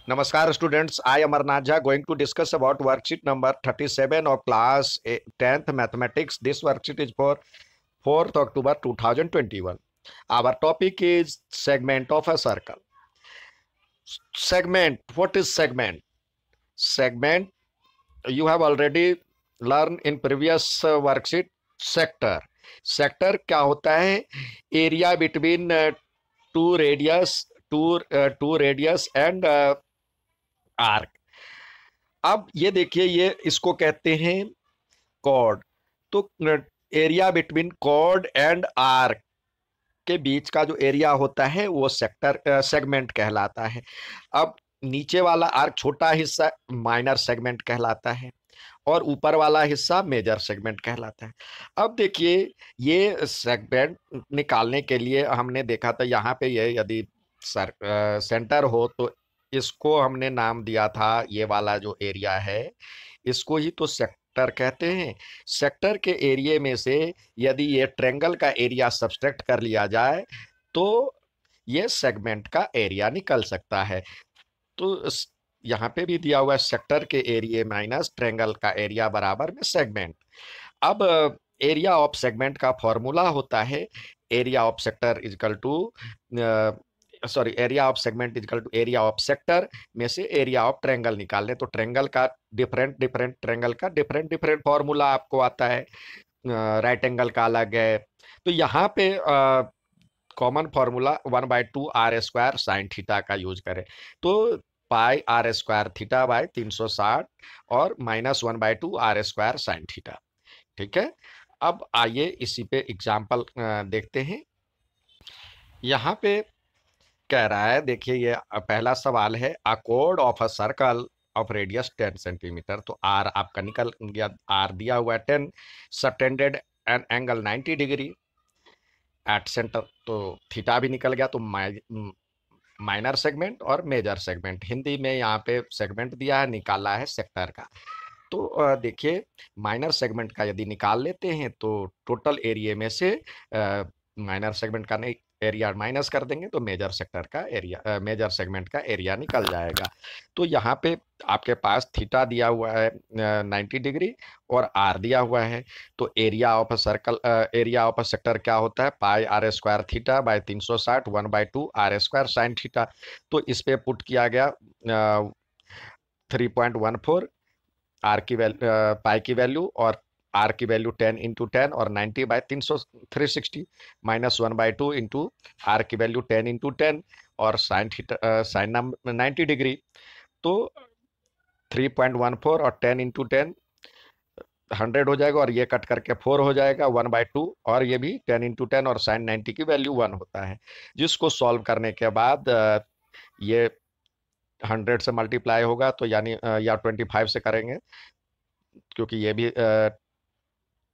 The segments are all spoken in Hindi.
Namaskar students, I am Arnab Jha going to discuss about worksheet number 37 of class 10th mathematics. This worksheet is for 4th October 2021. Our topic is segment of a circle. Segment, what is segment? Segment, you have already learned in previous worksheet. Sector. Sector क्या होता है? Area between two radius, two radius and arc. अब ये देखिए, ये इसको कहते हैं कॉर्ड। तो area between chord and arc के बीच का जो एरिया होता है वो सेगमेंट कहलाता है। अब नीचे वाला आर्क छोटा हिस्सा माइनर सेगमेंट कहलाता है और ऊपर वाला हिस्सा मेजर सेगमेंट कहलाता है। अब देखिए, ये सेगमेंट निकालने के लिए हमने देखा था यहाँ पे, ये यदि सेंटर हो तो इसको हमने नाम दिया था, ये वाला जो एरिया है इसको ही तो सेक्टर कहते हैं। सेक्टर के एरिया में से यदि ये ट्रायंगल का एरिया सब्सट्रैक्ट कर लिया जाए तो ये सेगमेंट का एरिया निकल सकता है। तो यहाँ पे भी दिया हुआ है सेक्टर के एरिया माइनस ट्रायंगल का एरिया बराबर में सेगमेंट। अब एरिया ऑफ सेगमेंट का फॉर्मूला होता है area of sector equal to area of segment equal to area of sector में से एरिया ऑफ ट्रायंगल निकाल लें तो ट्रायंगल का डिफरेंट फॉर्मूला आपको आता है, राइट एंगल का अलग है। तो यहाँ पे common formula 1/2 r square sine theta का यूज करें तो pi r square theta by 360 और -1/2 आर स्क्वायर साइन थीटा। ठीक है, अब आइए इसी पे एग्जाम्पल देखते हैं। यहाँ पे कह रहा है, देखिए ये पहला सवाल है, a code of a circle of radius 10 centimetre. तो आर आपका निकल गया, आर दिया हुआ है 10, subtended an angle 90 degree at centre, तो थीटा भी निकल गया। तो माइनर सेगमेंट और मेजर सेगमेंट, हिंदी में यहाँ पे सेगमेंट दिया है, निकाला है सेक्टर का। तो देखिए, माइनर सेगमेंट का यदि निकाल लेते हैं तो टोटल एरिया में से माइनर सेगमेंट का नहीं एरिया माइनस कर देंगे तो मेजर सेक्टर का एरिया, मेजर सेगमेंट का एरिया निकल जाएगा। तो यहाँ पे आपके पास थीटा दिया हुआ है 90 डिग्री और आर दिया हुआ है। तो area of a circle, area of a sector क्या होता है, pi r square theta by 360 1/2 r square sine theta. तो इस पे पुट किया गया 3.14 आर की वैल्यू, पाई की वैल्यू, और आर की वैल्यू 10 इंटू 10 और 90/360 -1/2 इंटू आर की वैल्यू 10 इंटू 10 और साइन थीटा साइन 90 डिग्री। तो 3.14 और 10 इंटू 10 100 हो जाएगा और ये कट करके 4 हो जाएगा 1/2, और ये भी 10 इंटू 10 और साइन 90 की वैल्यू 1 होता है। जिसको सॉल्व करने के बाद ये 100 से मल्टीप्लाई होगा तो यानी या 25 से करेंगे, क्योंकि ये भी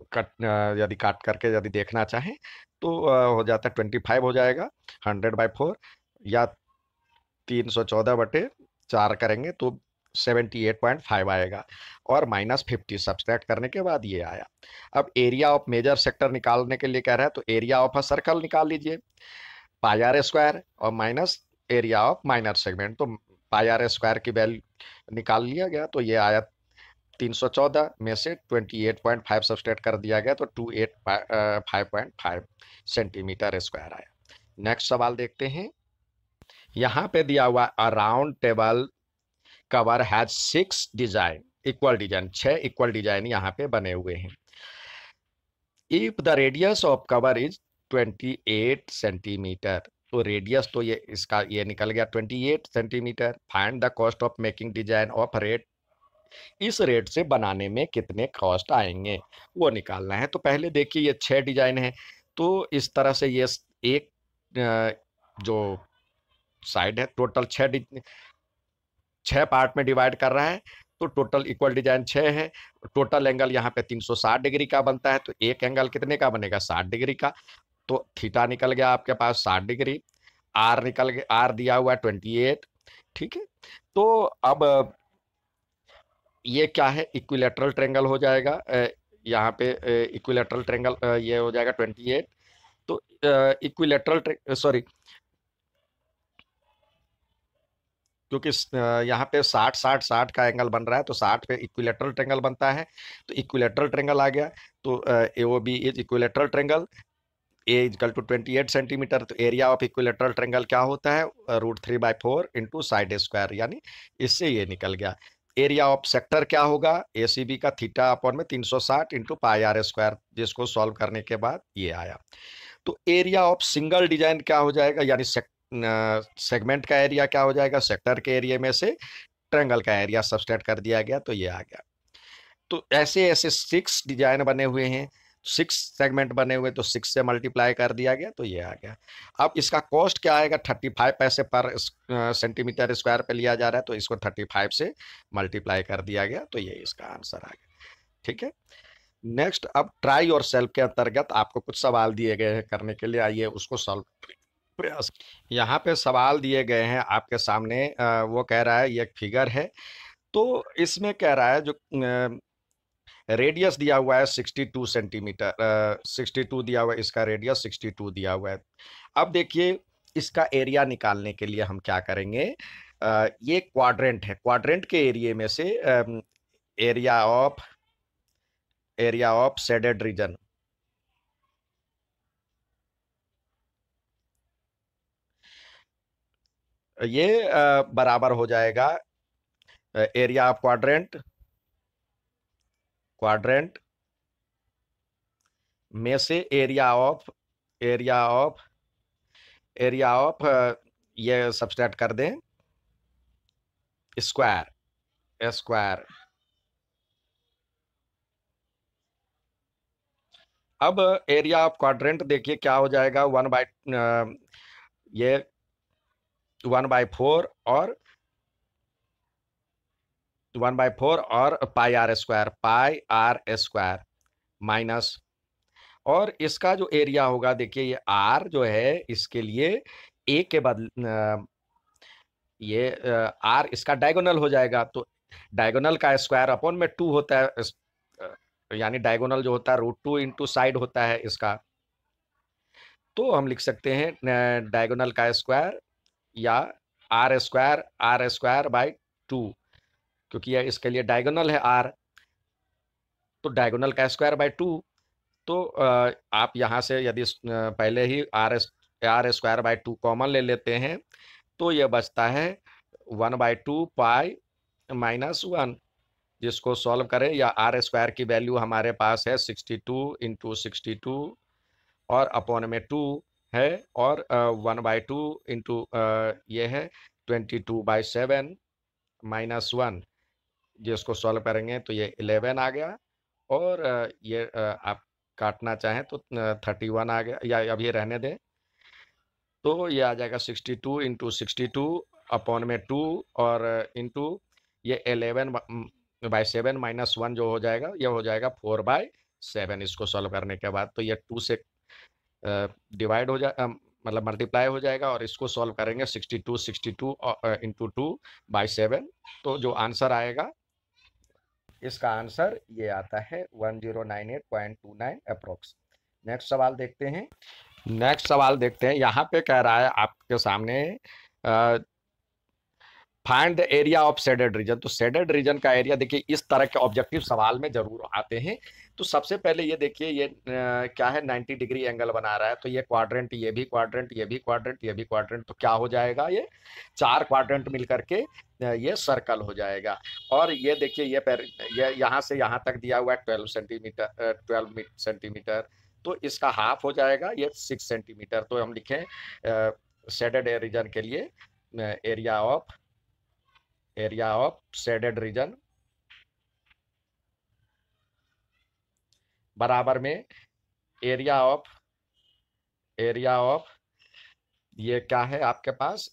यदि काट करके यदि देखना चाहें तो हो जाता है 25 हो जाएगा 100/4, या 314/4 करेंगे तो 78.5 आएगा, और -50 सब्सट्रैक्ट करने के बाद ये आया। अब एरिया ऑफ मेजर सेक्टर निकालने के लिए कह रहा है तो एरिया ऑफ अ सर्कल निकाल लीजिए, पाई आर स्क्वायर और minus area of minor segment. तो पाई आर स्क्वायर की वैल्यू निकाल लिया गया तो ये आया 314 में से 28.5 सब्सट्रैक्ट कर दिया गया तो 285.5 सेंटीमीटर स्क्वायर आया। नेक्स्ट सवाल देखते हैं। यहाँ पे दिया हुआ अ round table cover has 6 design, equal design, 6 equal design यहाँ पे बने हुए हैं। If the radius of cover is 28 centimetre, तो रेडियस तो ये इसका ये निकल गया 28 centimetre. Find the cost of making design of rate, इस रेट से बनाने में कितने कॉस्ट आएंगे वो निकालना है। तो पहले देखिए, ये 6 डिजाइन है तो इस तरह से ये एक जो साइड है टोटल 6 पार्ट में डिवाइड कर रहा है, तो टोटल इक्वल डिजाइन 6 है। टोटल एंगल यहाँ पे 360 डिग्री का बनता है, तो एक एंगल कितने का बनेगा, 60 डिग्री का। तो थीटा निकल गया आपके पास 60 डिग्री, आर निकल गया, आर दिया हुआ है 28। ठीक है, तो अब ये क्या है, इक्विलेटरल ट्रायंगल हो जाएगा। यहाँ पे इक्विलेटरल ट्रायंगल ये हो जाएगा 28। तो इक्विलेटरल सॉरी क्योंकि यहाँ पे 60 का एंगल बन रहा है, तो 60 पे इक्विलेटरल ट्रेंगल बनता है, तो इक्विलेटरल ट्रेंगल आ गया। तो A O B is equilateral triangle, A equal to 28 centimetre. तो एरिया ऑफ इक्विलेटरल ट्रेंगल क्या होता है, √3/4 इंटू साइड स्क्वायर, यानी इससे ये निकल गया। एरिया ऑफ सेक्टर क्या होगा, ए सी बी का थीटा अपॉन में 360 इंटू पाई आर स्क्वायर, जिसको सॉल्व करने के बाद ये आया। तो एरिया ऑफ सिंगल डिजाइन क्या हो जाएगा, यानी सेगमेंट का एरिया क्या हो जाएगा, सेक्टर के एरिया में से ट्रेंगल का एरिया सब्सट्रैक्ट कर दिया गया, तो ये आ गया। तो ऐसे ऐसे 6 डिजाइन बने हुए हैं, 6 सेगमेंट बने हुए, तो 6 से मल्टीप्लाई कर दिया गया, तो ये आ गया। अब इसका कॉस्ट क्या आएगा, 35 पैसे पर सेंटीमीटर स्क्वायर पे लिया जा रहा है, तो इसको 35 से मल्टीप्लाई कर दिया गया, तो ये इसका आंसर आ गया। ठीक है। नेक्स्ट, अब ट्राई और सेल्फ के अंतर्गत आपको कुछ सवाल दिए गए हैं करने के लिए, आइए उसको सॉल्व प्रयास। यहाँ पे सवाल दिए गए हैं आपके सामने, वो कह रहा है, ये एक फिगर है, तो इसमें कह रहा है जो रेडियस दिया हुआ है 62 सेंटीमीटर, 62 दिया हुआ है, इसका रेडियस 62 दिया हुआ है। अब देखिए, इसका एरिया निकालने के लिए हम क्या करेंगे, ये क्वाड्रेंट है, क्वाड्रेंट के एरिया में से एरिया ऑफ शेडेड रीजन, ये बराबर हो जाएगा एरिया ऑफ क्वाड्रेंट में से एरिया ऑफ एरिया ऑफ ये सब्सट्रैक्ट कर दें स्क्वायर। अब एरिया ऑफ क्वाड्रेंट देखिए क्या हो जाएगा, ये 1/4 और 1/4 और पाई आर स्क्वायर माइनस, और इसका जो एरिया होगा, देखिए ये आर जो है, इसके लिए ए के बदले ये आर इसका डायगोनल हो जाएगा, तो डायगोनल का स्क्वायर अपॉन में 2 होता है, यानी डायगोनल जो होता है √2 इंटू साइड होता है इसका। तो हम लिख सकते हैं डायगोनल का स्क्वायर या R² क्योंकि यह इसके लिए डायगोनल है आर, तो डायगोनल का स्क्वायर/2। तो आप यहाँ से यदि पहले ही R² कॉमन ले लेते हैं, तो यह बचता है 1/2 पाई -1, जिसको सॉल्व करें, या R² की वैल्यू हमारे पास है 62 इंटू 62 और अपॉन में 2 है, और 1/2 इंटू ये है 22/7 -1, जिसको सॉल्व करेंगे तो ये 11 आ गया, और ये आप काटना चाहें तो 31 आ गया, या अब ये रहने दें, तो ये आ जाएगा 62 इंटू 62 अपॉन में 2 और इंटू ये 11/7 -1 जो हो जाएगा, ये हो जाएगा 4/7। इसको सॉल्व करने के बाद तो ये 2 से डिवाइड हो जाए, मतलब मल्टीप्लाई हो जाएगा, और इसको सॉल्व करेंगे 62 इंटू 2/7, तो जो आंसर आएगा, इसका आंसर ये आता है 1098.29 अप्रोक्स। नेक्स्ट सवाल देखते हैं। यहाँ पे कह रहा है आपके सामने, find the area of shaded region. तो शेडेड रीजन का एरिया, देखिए इस तरह के ऑब्जेक्टिव सवाल में जरूर आते हैं। तो सबसे पहले ये देखिए, ये क्या है, 90 डिग्री एंगल बना रहा है, तो ये क्वाड्रेंट, ये भी क्वाड्रेंट, ये भी क्वाड्रेंट, ये भी क्वाड्रेंट, तो क्या हो जाएगा, ये 4 क्वाड्रेंट मिल करके ये सर्कल हो जाएगा। और ये देखिए, ये यहाँ से यहाँ तक दिया हुआ है 12 सेंटीमीटर, तो इसका हाफ हो जाएगा ये 6 सेंटीमीटर। तो हम लिखें शेडेड रीजन के लिए एरिया ऑफ शेडेड रीजन बराबर में एरिया ऑफ ये क्या है आपके पास,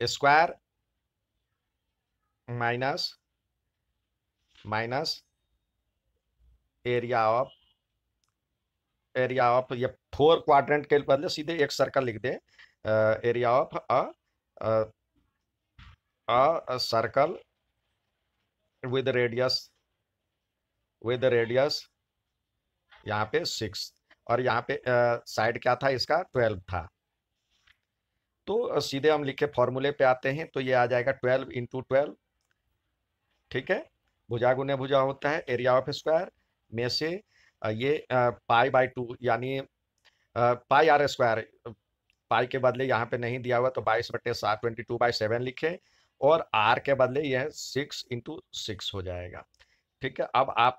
स्क्वायर माइनस एरिया ऑफ ये 4 क्वाड्रेंट के बदले सीधे एक सर्कल लिख दे, area of a circle with radius यहाँ पे 6, और यहाँ पे साइड क्या था इसका, 12 था। तो सीधे हम लिखे फॉर्मूले पे आते हैं, तो ये आ जाएगा 12 इंटू 12, ठीक है। भुजा गुने भुजा होता है, एरिया ऑफ स्क्वायर में से ये पाई बाई 2 यानी पाई आर स्क्वायर, पाई के बदले यहाँ पे नहीं दिया हुआ तो 22/7 22/7 लिखे, और आर के बदले यह 6 इंटू 6 हो जाएगा, ठीक है। अब आप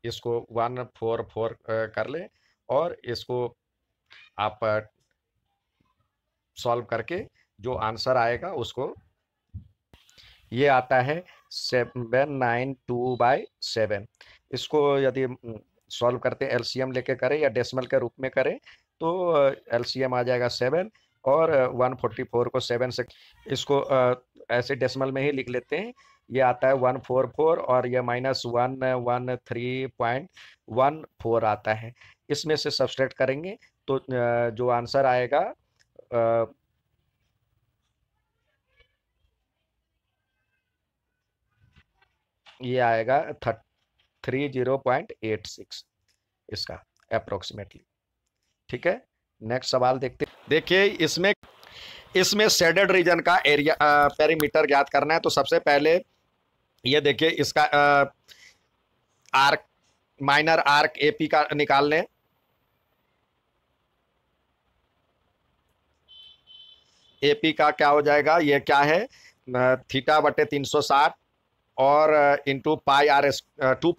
इसको 144 कर ले, और इसको आप सॉल्व करके जो आंसर आएगा उसको, ये आता है 792/7। इसको यदि सॉल्व करते एलसीएम लेके करें या डेसिमल के रूप में करें तो एलसीएम आ जाएगा 7, और 144 को 7 से, इसको ऐसे डेसिमल में ही लिख लेते हैं। ये आता है 144, और ये -113.14 आता है। इसमें से सब्सट्रैक्ट करेंगे तो जो आंसर आएगा ये आएगा 30.86 इसका अप्रोक्सीमेटली, ठीक है। नेक्स्ट सवाल देखते हैं। देखिए इसमें इसमें शेडेड रीजन का एरिया पेरीमीटर ज्ञात करना है। तो सबसे पहले ये देखिए इसका आर्क, माइनर आर्क एपी का निकाल लें। एपी का क्या हो जाएगा, ये क्या है, θ/360 और into pi r, 2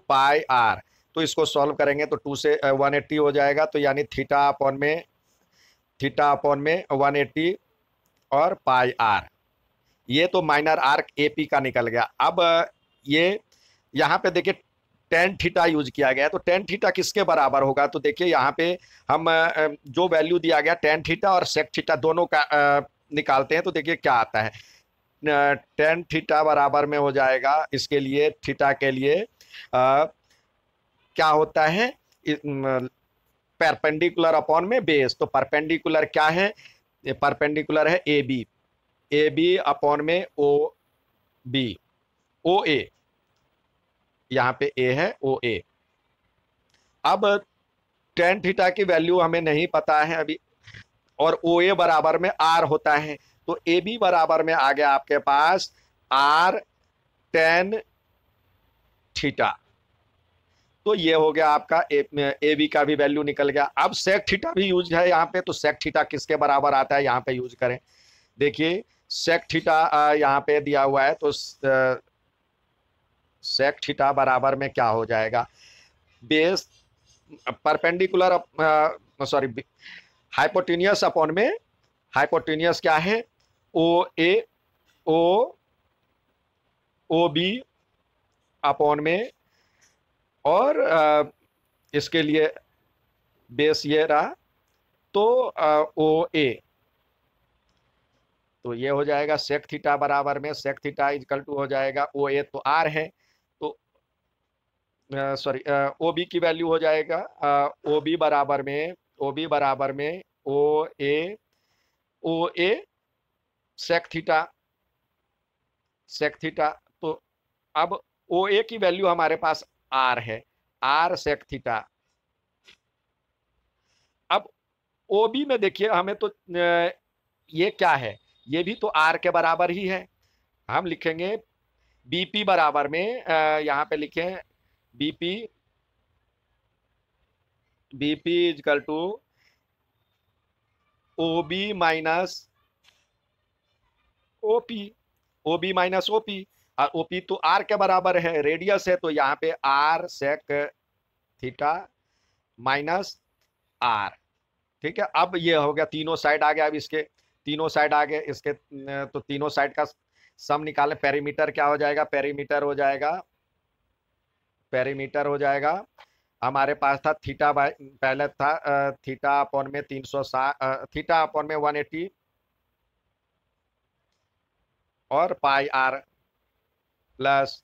pi r. तो इसको सॉल्व करेंगे तो 2 से 180 हो जाएगा, तो यानी थीटा अपॉन में 180 और पाई आर। ये तो माइनर आर्क एपी का निकल गया। अब ये यहाँ पे देखिए टेन थीटा यूज किया गया है, तो टेन थीटा किसके बराबर होगा, तो देखिए यहाँ पे हम जो वैल्यू दिया गया टेन थीटा और सेक थीटा दोनों का निकालते हैं, तो देखिए क्या आता है। टेन थीटा बराबर में हो जाएगा, इसके लिए थीटा के लिए क्या होता है, परपेंडिकुलर अपॉन में बेस। तो परपेंडिकुलर क्या है, परपेंडिकुलर है A B, A B upon में ओ बी, ओ ए, यहाँ पे ए है ओ ए। अब टेन थीटा की वैल्यू हमें नहीं पता है अभी, और ओ ए बराबर में आर होता है, तो ए बी बराबर में आ गया आपके पास आर टेन थीटा। तो ये हो गया आपका ए बी का भी वैल्यू निकल गया। अब सेक थीटा भी यूज है यहाँ पे, तो सेक थीटा किसके बराबर आता है यहाँ पे यूज करें। देखिए सेक थीटा यहाँ पे दिया हुआ है, तो सेक थीटा बराबर में क्या हो जाएगा, base perpendicular, sorry, hypotenuse upon में, हाइपोटेनियस क्या है, ओ ए, ओ ओ बी अपॉन में, और इसके लिए बेस ये रहा, तो ओ ए। तो ये हो जाएगा सेक थीटा बराबर में, सेक थीटा इक्वल टू हो जाएगा ओ ए, तो आर है, तो सॉरी ओ बी की वैल्यू हो जाएगा ओ बी बराबर में, ओ बी बराबर में ओ ए, ओ ए सेक थीटा, सेक थीटा। तो अब ओ ए की वैल्यू हमारे पास आर है, आर सेक थीटा। अब ओ बी में देखिए हमें तो ये क्या है, ये भी तो आर के बराबर ही है। हम लिखेंगे बीपी बराबर में, यहाँ पे लिखें BP, BP equal to O B minus OP, O B minus OP, और ओपी तो आर के बराबर है, रेडियस है, तो यहाँ पे r sec theta minus r, ठीक है। अब ये हो गया तीनों साइड आ गया, अब इसके तीनों साइड आ गए इसके, तो तीनों साइड का सम निकालें। पेरीमीटर क्या हो जाएगा, पेरीमीटर हो जाएगा, पेरीमीटर हो जाएगा हमारे पास था थीटा बाय, पहले था थीटा अपॉन में 360, थीटा अपॉन में 180 और पाई आर, प्लस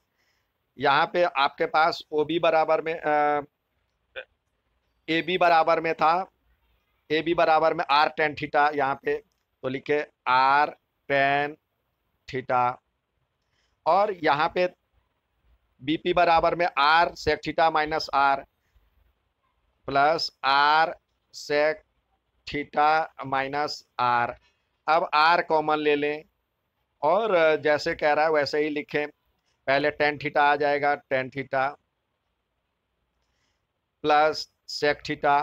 यहाँ पे आपके पास ओ बी बराबर में, ए बी बराबर में था, ए बी बराबर में आर टेन थीटा, यहाँ पे तो लिखे आर टेन थीटा, और यहाँ पे बीपी बराबर में r sec theta minus r, plus r sec theta minus r. अब आर कॉमन ले लें और जैसे कह रहा है वैसे ही लिखें। पहले टेन थीटा आ जाएगा, tan theta plus sec theta,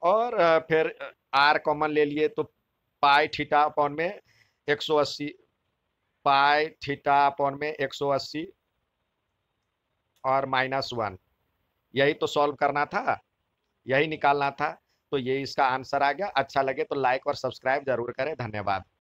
और फिर आर कॉमन ले लिए तो पाई थीटा अपॉन में 180, पाई थीटा अपॉन में 180 और -1। यही तो सॉल्व करना था, यही निकालना था। तो ये इसका आंसर आ गया। अच्छा लगे तो लाइक और सब्सक्राइब जरूर करें। धन्यवाद।